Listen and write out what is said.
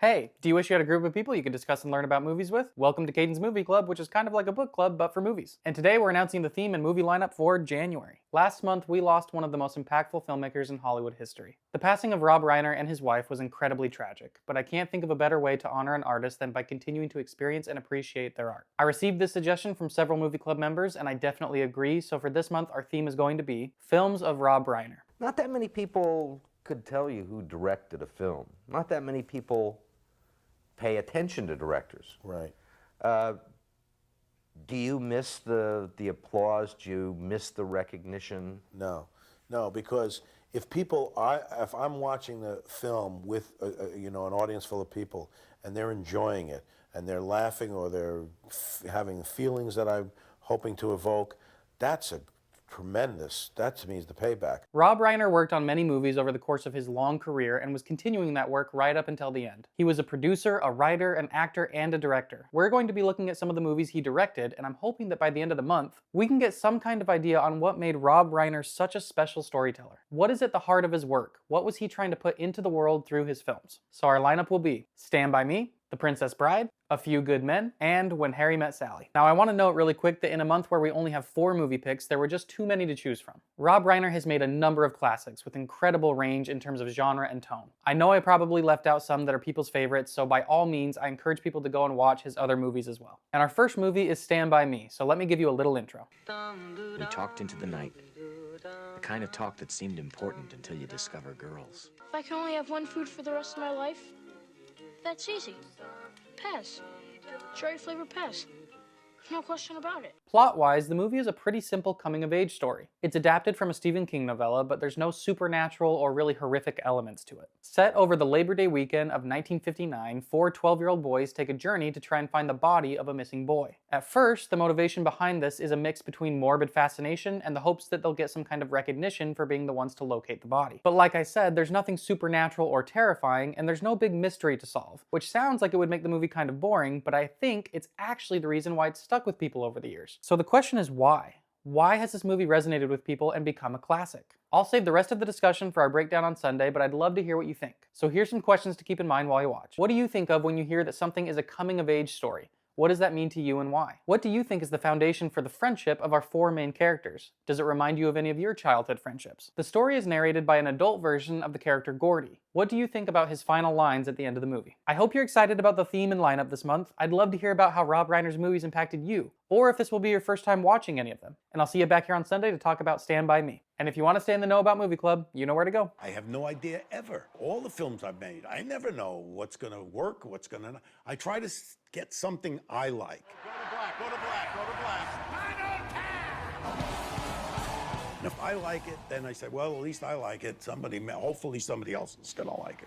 Hey, do you wish you had a group of people you could discuss and learn about movies with? Welcome to Kaden's Movie Club, which is kind of like a book club, but for movies. And today we're announcing the theme and movie lineup for January. Last month, we lost one of the most impactful filmmakers in Hollywood history. The passing of Rob Reiner and his wife was incredibly tragic, but I can't think of a better way to honor an artist than by continuing to experience and appreciate their art. I received this suggestion from several movie club members, and I definitely agree, so for this month, our theme is going to be films of Rob Reiner. Not that many people could tell you who directed a film. Not that many people pay attention to directors. Right. Do you miss the applause? Do you miss the recognition? No, because if I'm watching the film with an audience full of people and they're enjoying it and they're laughing or they're having feelings that I'm hoping to evoke, that to me is the payback. Rob Reiner worked on many movies over the course of his long career and was continuing that work right up until the end. He was a producer, a writer, an actor, and a director. We're going to be looking at some of the movies he directed, and I'm hoping that by the end of the month, we can get some kind of idea on what made Rob Reiner such a special storyteller. What is at the heart of his work? What was he trying to put into the world through his films? So our lineup will be Stand By Me, The Princess Bride, A Few Good Men, and When Harry Met Sally. Now I want to note really quick that in a month where we only have 4 movie picks, there were just too many to choose from. Rob Reiner has made a number of classics with incredible range in terms of genre and tone. I know I probably left out some that are people's favorites, so by all means, I encourage people to go and watch his other movies as well. And our first movie is Stand By Me, so let me give you a little intro. We talked into the night. The kind of talk that seemed important until you discover girls. If I can only have one food for the rest of my life, that's easy. Pass. Cherry flavor pass. No question about it. Plot-wise, the movie is a pretty simple coming-of-age story. It's adapted from a Stephen King novella, but there's no supernatural or really horrific elements to it. Set over the Labor Day weekend of 1959, 4 12-year-old boys take a journey to try and find the body of a missing boy. At first, the motivation behind this is a mix between morbid fascination and the hopes that they'll get some kind of recognition for being the ones to locate the body. But like I said, there's nothing supernatural or terrifying, and there's no big mystery to solve, which sounds like it would make the movie kind of boring, but I think it's actually the reason why it's stuck with people over the years. So the question is why? Why has this movie resonated with people and become a classic? I'll save the rest of the discussion for our breakdown on Sunday, but I'd love to hear what you think. So here's some questions to keep in mind while you watch. What do you think of when you hear that something is a coming-of-age story? What does that mean to you and why? What do you think is the foundation for the friendship of our 4 main characters? Does it remind you of any of your childhood friendships? The story is narrated by an adult version of the character Gordy. What do you think about his final lines at the end of the movie? I hope you're excited about the theme and lineup this month. I'd love to hear about how Rob Reiner's movies impacted you, or if this will be your first time watching any of them. And I'll see you back here on Sunday to talk about Stand By Me. And if you want to stay in the know about Movie Club, you know where to go. I have no idea ever. All the films I've made, I never know what's going to work, what's going to... I try to get something I like. Go to black, go to black, go to black. And if I like it, then I say, well, at least I like it. Hopefully somebody else is going to like it.